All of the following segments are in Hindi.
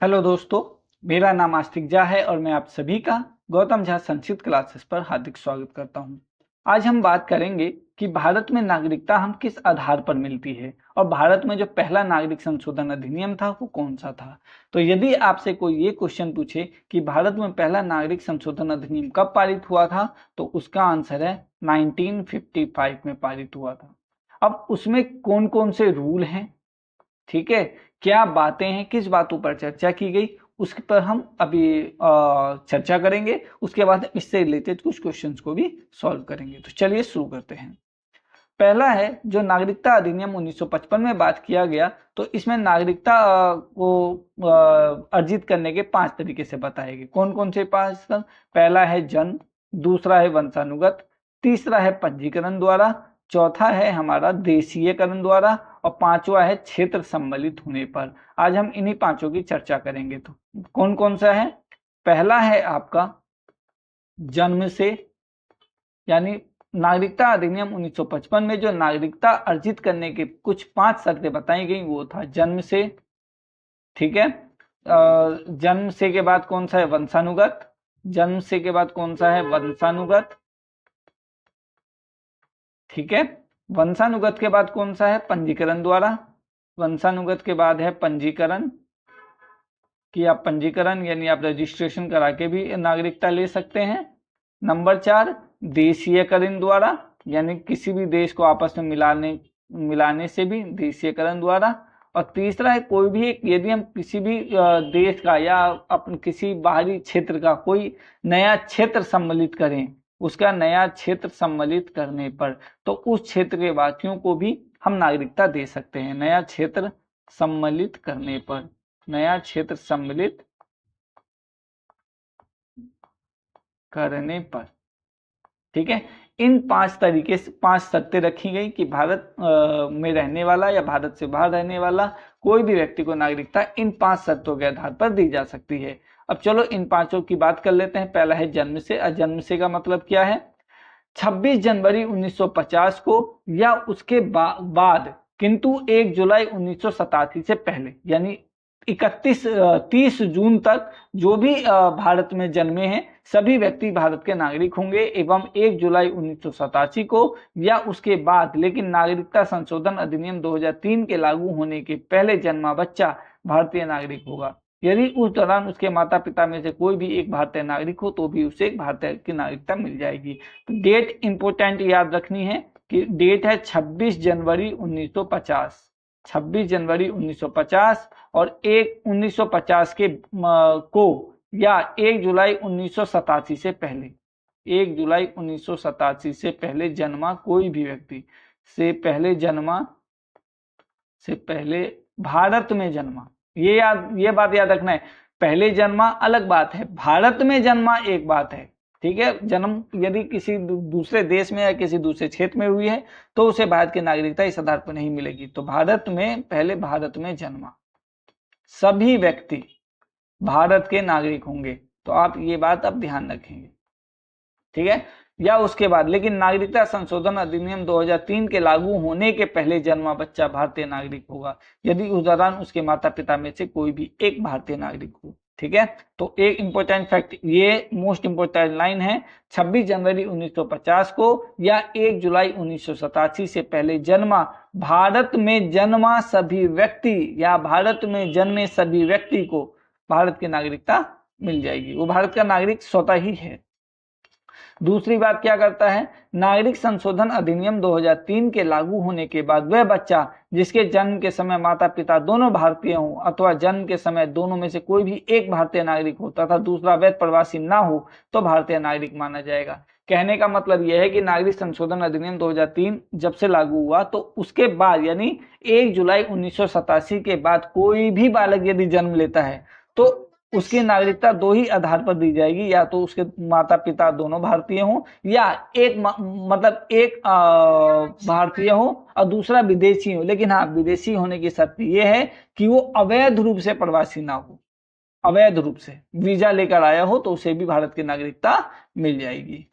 हेलो दोस्तों, मेरा नाम आस्तिक झा है और मैं आप सभी का गौतम झा संस्कृत क्लासेस पर हार्दिक स्वागत करता हूं। आज हम बात करेंगे कि भारत में नागरिकता हम किस आधार पर मिलती है और भारत में जो पहला नागरिक संशोधन अधिनियम था वो कौन सा था। तो यदि आपसे कोई ये क्वेश्चन पूछे कि भारत में पहला नागरिक संशोधन अधिनियम कब पारित हुआ था, तो उसका आंसर है 1955 में पारित हुआ था। अब उसमें कौन कौन से रूल हैं, ठीक है, क्या बातें हैं, किस बातों पर चर्चा की गई, उसके पर हम अभी चर्चा करेंगे। उसके बाद इससे रिलेटेड कुछ क्वेश्चंस को भी सॉल्व करेंगे। तो चलिए शुरू करते हैं। पहला है जो नागरिकता अधिनियम 1955 में बात किया गया, तो इसमें नागरिकता को अर्जित करने के 5 तरीके से बताए गए। कौन कौन से 5? पहला है जन्म, दूसरा है वंशानुगत, तीसरा है पंजीकरण द्वारा, चौथा है हमारा देशीयकरण द्वारा और पांचवा है क्षेत्र सम्मिलित होने पर। आज हम इन्हीं पांचों की चर्चा करेंगे। तो कौन कौन सा है? पहला है आपका जन्म से, यानी नागरिकता अधिनियम 1955 में जो नागरिकता अर्जित करने के कुछ 5 शर्तें बताई गई वो था जन्म से, ठीक है। जन्म से के बाद कौन सा है? वंशानुगत। जन्म से के बाद कौन सा है? वंशानुगत, ठीक है। वंशानुगत के बाद कौन सा है? पंजीकरण द्वारा। वंशानुगत के बाद है पंजीकरण, कि आप पंजीकरण यानी आप रजिस्ट्रेशन करा के भी नागरिकता ले सकते हैं। नंबर 4 देशीयकरण द्वारा, यानी किसी भी देश को आपस में मिलाने से भी देशीयकरण द्वारा। और तीसरा है कोई भी एक, यदि हम किसी भी देश का या अपन किसी बाहरी क्षेत्र का कोई नया क्षेत्र सम्मिलित करें, उसका नया क्षेत्र सम्मिलित करने पर तो उस क्षेत्र के वासियों को भी हम नागरिकता दे सकते हैं। नया क्षेत्र सम्मिलित करने पर, नया क्षेत्र सम्मिलित करने पर, ठीक है। इन 5 तरीके से 5 शर्तें रखी गई कि भारत में रहने वाला या भारत से बाहर रहने वाला कोई भी व्यक्ति को नागरिकता इन 5 शर्तों के आधार पर दी जा सकती है। अब चलो इन पांचों की बात कर लेते हैं। पहला है जन्म से। जन्म से का मतलब क्या है? 26 जनवरी 1950 को या उसके बाद, किंतु 1 जुलाई 1987 से पहले, यानी 30 जून तक जो भी भारत में जन्मे हैं सभी व्यक्ति भारत के नागरिक होंगे, एवं 1 जुलाई 1987 को या उसके बाद, लेकिन नागरिकता संशोधन अधिनियम 2003 के लागू होने के पहले जन्मा बच्चा भारतीय नागरिक होगा। यदि उस दौरान उसके माता पिता में से कोई भी एक भारतीय नागरिक हो तो भी उसे एक भारतीय की नागरिकता मिल जाएगी। तो डेट इंपोर्टेंट याद रखनी है कि डेट है 26 जनवरी 1950, 26 जनवरी 1950 और 1950 के को या 1 जुलाई 1987 से पहले, 1 जुलाई 1987 से पहले जन्मा कोई भी व्यक्ति, से पहले जन्मा, से पहले भारत में जन्मा, ये बात याद रखना है। पहले जन्मा अलग बात है, भारत में जन्मा एक बात है, ठीक है। जन्म यदि किसी दूसरे देश में या किसी दूसरे क्षेत्र में हुई है तो उसे भारत की नागरिकता इस आधार पर नहीं मिलेगी। तो भारत में, पहले भारत में जन्मा सभी व्यक्ति भारत के नागरिक होंगे। तो आप ये बात अब ध्यान रखेंगे, ठीक है। या उसके बाद, लेकिन नागरिकता संशोधन अधिनियम 2003 के लागू होने के पहले जन्मा बच्चा भारतीय नागरिक होगा यदि उस दौरान उसके माता पिता में से कोई भी एक भारतीय नागरिक हो, ठीक है। तो एक इंपॉर्टेंट फैक्ट, ये मोस्ट इंपॉर्टेंट लाइन है, 26 जनवरी 1950 को या 1 जुलाई 1987 से पहले जन्मा भारत में जन्मा सभी व्यक्ति या भारत में जन्मे सभी व्यक्ति को भारत की नागरिकता मिल जाएगी। वो भारत का नागरिक स्वतः ही है। दूसरी बात क्या करता है? नागरिक संशोधन अधिनियम 2003 के लागू होने के बाद वह बच्चा जिसके जन्म के समय माता पिता दोनों भारतीय हों अथवा जन्म के समय दोनों में से कोई भी एक भारतीय नागरिक हो तथा दूसरा अवैध प्रवासी ना हो तो भारतीय नागरिक माना जाएगा। कहने का मतलब यह है कि नागरिक संशोधन अधिनियम 2003 जब से लागू हुआ तो उसके बाद, यानी 1 जुलाई 1987 के बाद कोई भी बालक यदि जन्म लेता है तो उसकी नागरिकता 2 ही आधार पर दी जाएगी, या तो उसके माता पिता दोनों भारतीय हों या एक मतलब एक भारतीय हो और दूसरा विदेशी हो। लेकिन हाँ, विदेशी होने की शर्त यह है कि वो अवैध रूप से प्रवासी ना हो, अवैध रूप से वीजा लेकर आया हो तो उसे भी भारत की नागरिकता मिल जाएगी,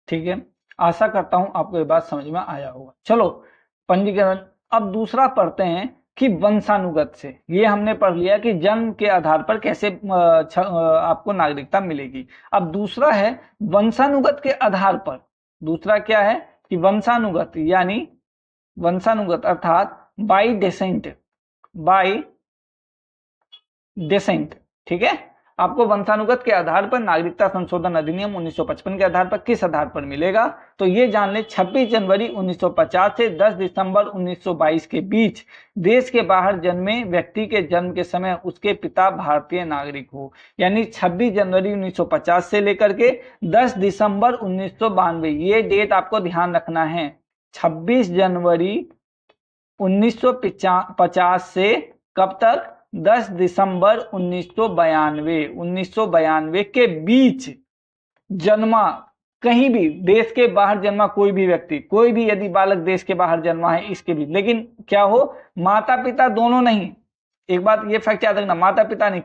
ठीक है। आशा करता हूं आपको ये बात समझ में आया होगा। चलो पंजीकरण, अब दूसरा पढ़ते हैं कि वंशानुगत से, ये हमने पढ़ लिया कि जन्म के आधार पर कैसे आपको नागरिकता मिलेगी। अब दूसरा है वंशानुगत के आधार पर। दूसरा क्या है कि वंशानुगत, यानी वंशानुगत अर्थात बाई डेसेंट, बाई डेसेंट। ठीक है, आपको वंशानुगत के आधार पर नागरिकता संशोधन अधिनियम 1955 के आधार पर किस आधार पर मिलेगा, तो ये जान ले 26 जनवरी 1950 से 10 दिसंबर 1922 के बीच देश के बाहर जन्मे व्यक्ति के जन्म के समय उसके पिता भारतीय नागरिक हो। यानी 26 जनवरी 1950 से लेकर के 10 दिसंबर 1992, ये डेट आपको ध्यान रखना है। 26 जनवरी 1950 से कब तक, 10 दिसंबर 1992 के बीच जन्मा, कहीं भी देश के बाहर जन्मा कोई भी व्यक्ति, कोई भी यदि बालक देश के बाहर जन्मा है इसके भी, लेकिन क्या हो, माता पिता दोनों नहीं। एक बात ये फैक्ट याद रखना, माता पिता नहीं,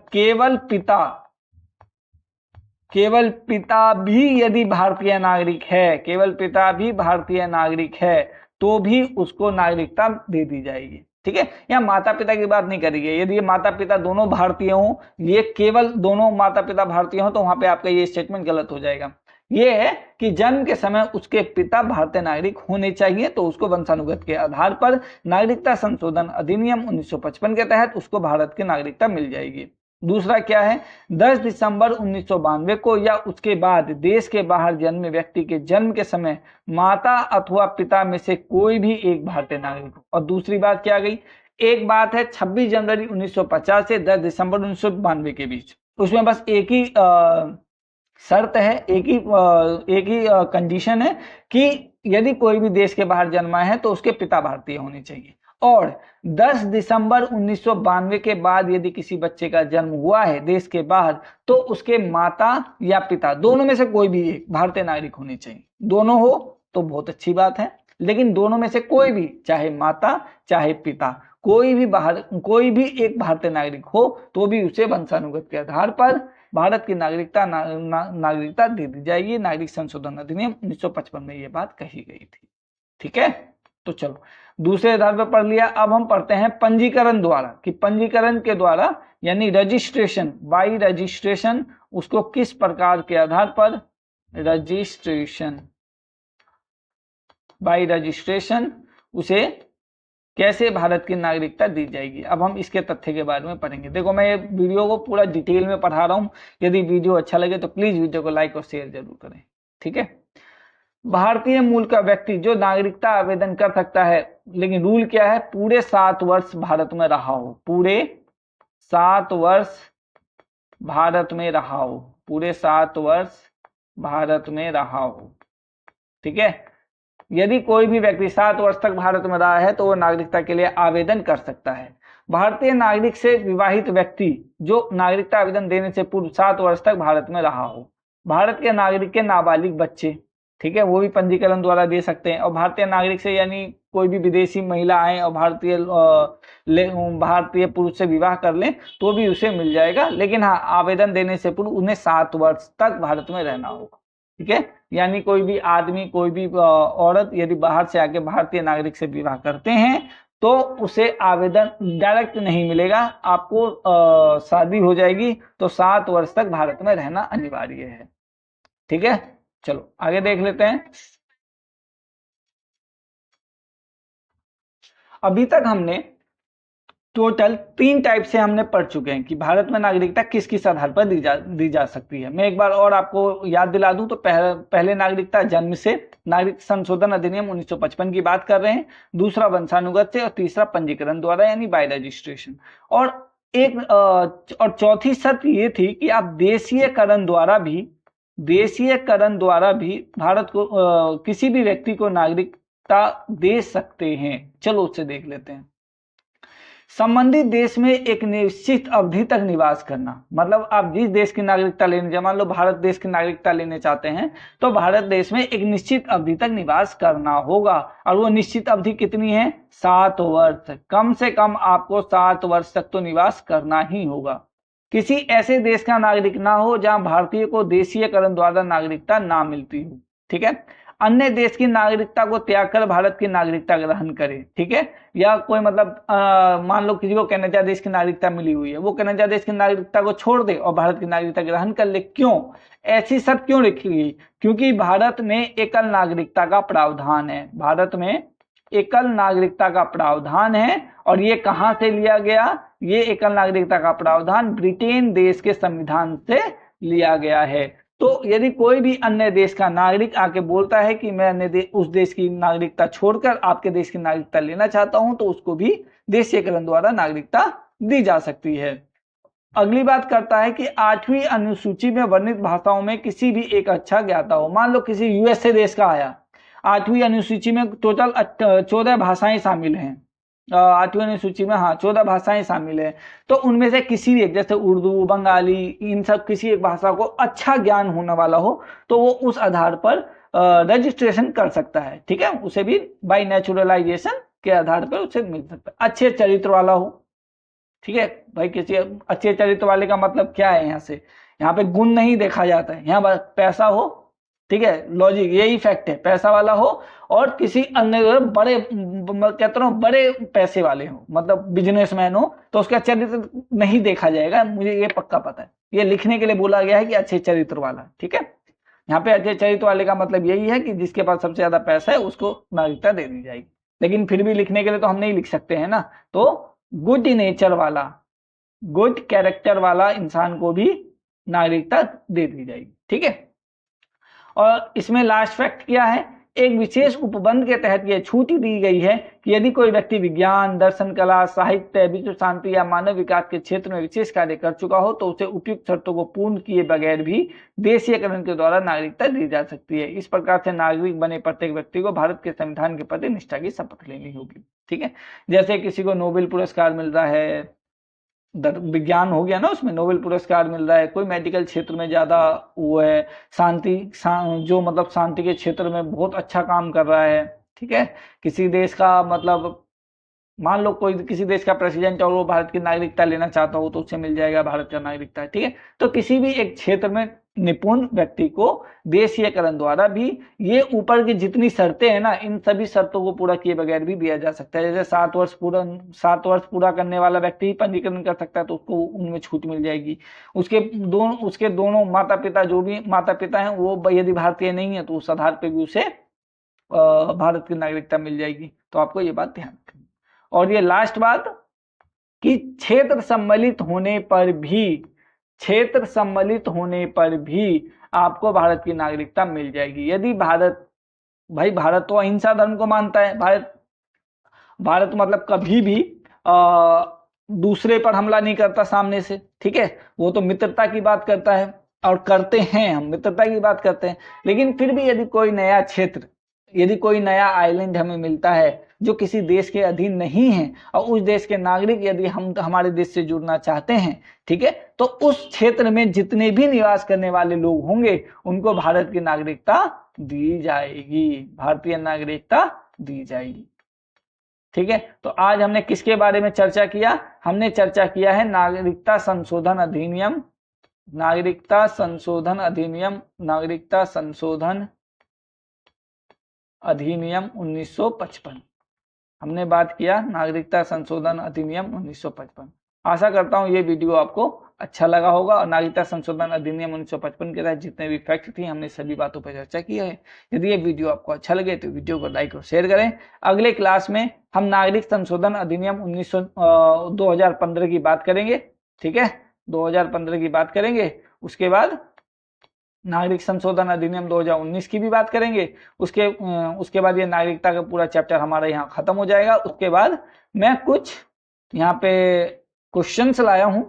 केवल पिता भी यदि भारतीय नागरिक है, केवल पिता भी भारतीय नागरिक है तो भी उसको नागरिकता दे दी जाएगी। ठीक है, यहाँ माता पिता की बात नहीं करेंगे। यदि ये माता पिता दोनों भारतीय हों, ये केवल दोनों माता पिता भारतीय हों, तो वहां पे आपका ये स्टेटमेंट गलत हो जाएगा। ये है कि जन्म के समय उसके पिता भारतीय नागरिक होने चाहिए, तो उसको वंशानुगत के आधार पर नागरिकता संशोधन अधिनियम 1955 के तहत उसको भारत की नागरिकता मिल जाएगी। दूसरा क्या है, 10 दिसंबर 1992 को या उसके बाद देश के बाहर जन्मे व्यक्ति के जन्म के समय माता अथवा पिता में से कोई भी एक भारतीय नागरिक हो। और दूसरी बात क्या गई, एक बात है 26 जनवरी 1950 से 10 दिसंबर 1992 के बीच, उसमें बस एक ही शर्त है, एक ही कंडीशन है कि यदि कोई भी देश के बाहर जन्मा है तो उसके पिता भारतीय होने चाहिए। और 10 दिसंबर 1992 के बाद यदि किसी बच्चे का जन्म हुआ है देश के बाहर, तो उसके माता या पिता दोनों में से कोई भी एक भारतीय नागरिक होने चाहिए। दोनों हो तो बहुत अच्छी बात है, लेकिन दोनों में से कोई भी, चाहे माता चाहे पिता, कोई भी एक भारतीय नागरिक हो तो भी उसे वंशानुगत के आधार पर भारत की नागरिकता दे दी जाएगी। नागरिक संशोधन अधिनियम 1955 में ये बात कही गई थी। ठीक है, तो चलो दूसरे आधार पर पढ़ लिया। अब हम पढ़ते हैं पंजीकरण द्वारा, कि पंजीकरण के द्वारा यानी रजिस्ट्रेशन, बाई रजिस्ट्रेशन, उसको किस प्रकार के आधार पर, रजिस्ट्रेशन, बाई रजिस्ट्रेशन उसे कैसे भारत की नागरिकता दी जाएगी। अब हम इसके तथ्य के बारे में पढ़ेंगे। देखो, मैं ये वीडियो को पूरा डिटेल में पढ़ा रहा हूं, यदि वीडियो अच्छा लगे तो प्लीज वीडियो को लाइक और शेयर जरूर करें। ठीक है, भारतीय मूल का व्यक्ति जो नागरिकता आवेदन कर सकता है, लेकिन रूल क्या है, पूरे 7 वर्ष भारत में रहा हो, पूरे 7 वर्ष भारत में रहा हो, पूरे 7 वर्ष भारत में रहा हो। ठीक है, यदि कोई भी व्यक्ति 7 वर्ष तक भारत में रहा है तो वो नागरिकता के लिए आवेदन कर सकता है। भारतीय नागरिक से विवाहित व्यक्ति जो नागरिकता आवेदन देने से पूर्व 7 वर्ष तक भारत में रहा हो। भारत के नागरिक के नाबालिग बच्चे, ठीक है, वो भी पंजीकरण द्वारा दे सकते हैं। और भारतीय नागरिक से यानी कोई भी विदेशी महिला आए और भारतीय पुरुष से विवाह कर लें तो भी उसे मिल जाएगा, लेकिन हाँ, आवेदन देने से पूर्व उन्हें 7 वर्ष तक भारत में रहना होगा। ठीक है, यानी कोई भी आदमी, कोई भी औरत यदि बाहर से आके भारतीय नागरिक से विवाह करते हैं तो उसे आवेदन डायरेक्ट नहीं मिलेगा, आपको शादी हो जाएगी तो 7 वर्ष तक भारत में रहना अनिवार्य है। ठीक है, चलो आगे देख लेते हैं। अभी तक हमने टोटल 3 टाइप से हमने पढ़ चुके हैं कि भारत में नागरिकता किस किस आधार पर दी जा सकती है। मैं एक बार और आपको याद दिला दूं तो पहले नागरिकता जन्म से, नागरिक संशोधन अधिनियम 1955 की बात कर रहे हैं, दूसरा वंशानुगत से, और तीसरा पंजीकरण द्वारा यानी बाय रजिस्ट्रेशन। और चौथी शर्त ये थी कि आप देशीयकरण द्वारा भी भारत को किसी भी व्यक्ति को नागरिकता दे सकते हैं। चलो उससे देख लेते हैं। संबंधित देश में एक निश्चित अवधि तक निवास करना, मतलब आप जिस देश की नागरिकता लेने, मान लो भारत देश की नागरिकता लेने चाहते हैं तो भारत देश में एक निश्चित अवधि तक निवास करना होगा। और वो निश्चित अवधि कितनी है, 7 वर्ष। कम से कम आपको 7 वर्ष तक तो निवास करना ही होगा। किसी ऐसे देश का नागरिक ना हो जहां भारतीय को देशीयकरण द्वारा नागरिकता ना मिलती हो। ठीक है, अन्य देश की नागरिकता को त्याग कर भारत की नागरिकता ग्रहण करे, ठीक है। या कोई मतलब मान लो किसी को कनाडा देश की नागरिकता मिली हुई है, वो कनाडा देश की नागरिकता को छोड़ दे और भारत की नागरिकता ग्रहण कर ले, क्यों? ऐसी शर्त क्यों रखी गई? क्योंकि भारत में एकल नागरिकता का प्रावधान है, भारत में एकल नागरिकता का प्रावधान है। और ये कहां से लिया गया? ये एकल नागरिकता का प्रावधान ब्रिटेन देश के संविधान से लिया गया है। तो यदि कोई भी अन्य देश का नागरिक आके बोलता है कि मैं उस देश की नागरिकता छोड़कर आपके देश की नागरिकता लेना चाहता हूं, तो उसको भी देशीयकरण द्वारा नागरिकता दी जा सकती है। अगली बात करता है कि 8वीं अनुसूची में वर्णित भाषाओं में किसी भी एक अक्षर ज्ञाता हो। मान लो किसी यूएसए देश का आया, 8वीं अनुसूची में टोटल 14 भाषाएं शामिल हैं, 8वीं अनुसूची में 14 भाषाएं शामिल है। तो उनमें से किसी भी एक, जैसे उर्दू, बंगाली, इन सब किसी एक भाषा को अच्छा ज्ञान होने वाला हो, तो वो उस आधार पर रजिस्ट्रेशन कर सकता है, ठीक है। उसे भी बाय नेचुरलाइजेशन के आधार पर उसे मिल सकता है। अच्छे चरित्र वाला हो, ठीक है भाई। किसी अच्छे चरित्र वाले का मतलब क्या है? यहाँ पे गुण नहीं देखा जाता है, यहाँ बस पैसा हो, ठीक है। लॉजिक यही फैक्ट है, पैसा वाला हो और किसी अन्य बड़े, कहता हूँ बड़े पैसे वाले हो, मतलब बिजनेसमैन हो, तो उसका चरित्र नहीं देखा जाएगा, मुझे ये पक्का पता है। ये लिखने के लिए बोला गया है कि अच्छे चरित्र वाला, ठीक है। यहाँ पे अच्छे चरित्र वाले का मतलब यही है कि जिसके पास सबसे ज्यादा पैसा है उसको नागरिकता दे दी जाएगी। लेकिन फिर भी लिखने के लिए तो हम नहीं लिख सकते हैं ना, तो गुड नेचर वाला, गुड कैरेक्टर वाला इंसान को भी नागरिकता दे दी जाएगी, ठीक है। और इसमें लास्ट फैक्ट क्या है? एक विशेष उपबंध के तहत यह छूट दी गई है कि यदि कोई व्यक्ति विज्ञान, दर्शन, कला, साहित्य, विश्व शांति या मानव विकास के क्षेत्र में विशेष कार्य कर चुका हो, तो उसे उपयुक्त शर्तों को पूर्ण किए बगैर भी देशीयकरण के द्वारा नागरिकता दी जा सकती है। इस प्रकार से नागरिक बने प्रत्येक व्यक्ति को भारत के संविधान के प्रति निष्ठा की शपथ लेनी होगी, ठीक है। जैसे किसी को नोबेल पुरस्कार मिल रहा है, विज्ञान हो गया ना, उसमें नोबेल पुरस्कार मिल रहा है। कोई मेडिकल क्षेत्र में ज्यादा वो है, जो मतलब शांति के क्षेत्र में बहुत अच्छा काम कर रहा है, ठीक है। किसी देश का मतलब मान लो कोई किसी देश का प्रेसिडेंट और वो भारत की नागरिकता लेना चाहता हो, तो उसे मिल जाएगा भारत का नागरिकता, ठीक है। तो किसी भी एक क्षेत्र में निपुण व्यक्ति को देशीयकरण द्वारा भी ये ऊपर की जितनी शर्तें हैं ना, इन सभी शर्तों को पूरा किए बगैर भी दिया जा सकता है। जैसे 7 वर्ष पूरा करने वाला व्यक्ति ही पंजीकरण कर सकता है, तो उसको उनमें छूट मिल जाएगी। उसके दोनों माता पिता, जो भी माता पिता हैं, वो यदि भारतीय नहीं है तो उस आधार पर भी उसे भारत की नागरिकता मिल जाएगी। तो आपको ये बात ध्यान रखनी। और ये लास्ट बात कि क्षेत्र सम्मिलित होने पर भी आपको भारत की नागरिकता मिल जाएगी। यदि भारत तो अहिंसा धर्म को मानता है। भारत मतलब कभी भी दूसरे पर हमला नहीं करता सामने से, ठीक है। वो तो मित्रता की बात करता है, और करते हैं, हम मित्रता की बात करते हैं। लेकिन फिर भी यदि कोई नया क्षेत्र, यदि कोई नया आइलैंड हमें मिलता है जो किसी देश के अधीन नहीं है, और उस देश के नागरिक यदि हम हमारे देश से जुड़ना चाहते हैं, ठीक है, तो उस क्षेत्र में जितने भी निवास करने वाले लोग होंगे उनको भारत की नागरिकता दी जाएगी, भारतीय नागरिकता दी जाएगी, ठीक है। तो आज हमने किसके बारे में चर्चा किया? हमने चर्चा किया है नागरिकता संशोधन अधिनियम 1955। हमने बात किया नागरिकता संशोधन अधिनियम 1955। आशा करता हूं ये वीडियो आपको अच्छा लगा होगा। और नागरिकता संशोधन अधिनियम 1955 के तहत जितने भी फैक्ट थी, हमने सभी बातों पर चर्चा की है। यदि ये वीडियो आपको अच्छा लगे तो वीडियो को लाइक और शेयर करें। अगले क्लास में हम नागरिक संशोधन अधिनियम 2015 की बात करेंगे, ठीक है, 2015 की बात करेंगे। उसके बाद नागरिक संशोधन अधिनियम 2019 की भी बात करेंगे। उसके बाद ये नागरिकता का पूरा चैप्टर हमारा यहाँ खत्म हो जाएगा। उसके बाद मैं कुछ यहाँ पे क्वेश्चंस लाया हूँ,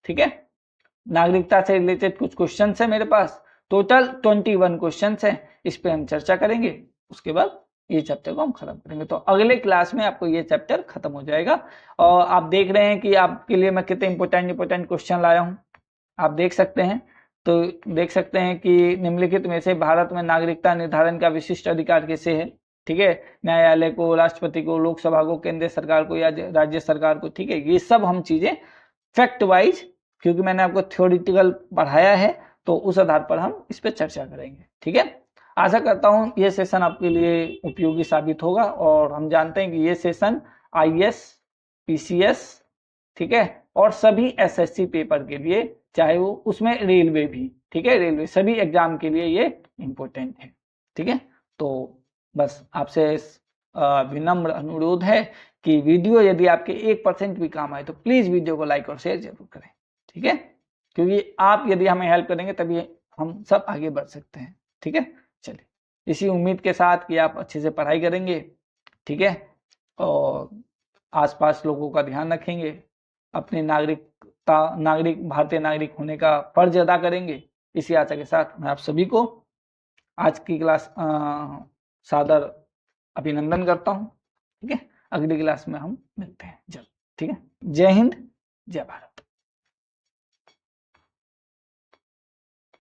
ठीक है, नागरिकता से रिलेटेड कुछ क्वेश्चंस है मेरे पास। टोटल 21 क्वेश्चंस है, इस पे हम चर्चा करेंगे। उसके बाद ये चैप्टर को हम खत्म करेंगे। तो अगले क्लास में आपको ये चैप्टर खत्म हो जाएगा। और आप देख रहे हैं कि आपके लिए मैं कितने इंपोर्टेंट क्वेश्चन लाया हूँ, आप देख सकते हैं। तो देख सकते हैं कि निम्नलिखित में से भारत में नागरिकता निर्धारण का विशिष्ट अधिकार किसे है, ठीक है, न्यायालय को, राष्ट्रपति को, लोकसभा को, केंद्र सरकार को या राज्य सरकार को, ठीक है। ये सब हम चीजें फैक्ट वाइज, क्योंकि मैंने आपको थ्योरेटिकल पढ़ाया है, तो उस आधार पर हम इस पर चर्चा करेंगे, ठीक है। आशा करता हूं ये सेशन आपके लिए उपयोगी साबित होगा, और हम जानते हैं कि ये सेशन IAS, PCS, ठीक है, और सभी SSC पेपर के लिए, चाहे वो उसमें रेलवे भी, ठीक है, रेलवे सभी एग्जाम के लिए ये इंपॉर्टेंट है। ठीक है, तो बस आपसे विनम्र अनुरोध है कि वीडियो यदि आपके 1% भी काम आए तो प्लीज वीडियो को लाइक और शेयर जरूर करें। ठीक है, क्योंकि आप यदि हमें हेल्प करेंगे तभी हम सब आगे बढ़ सकते हैं। ठीक है, चलिए इसी उम्मीद के साथ कि आप अच्छे से पढ़ाई करेंगे, ठीक है, और आसपास लोगों का ध्यान रखेंगे, अपने नागरिक भारतीय नागरिक होने का फर्ज अदा करेंगे। इसी आशा के साथ मैं आप सभी को आज की क्लास सादर अभिनंदन करता हूं। ठीक है, अगली क्लास में हम मिलते हैं जल्द। ठीक है, जय हिंद, जय भारत।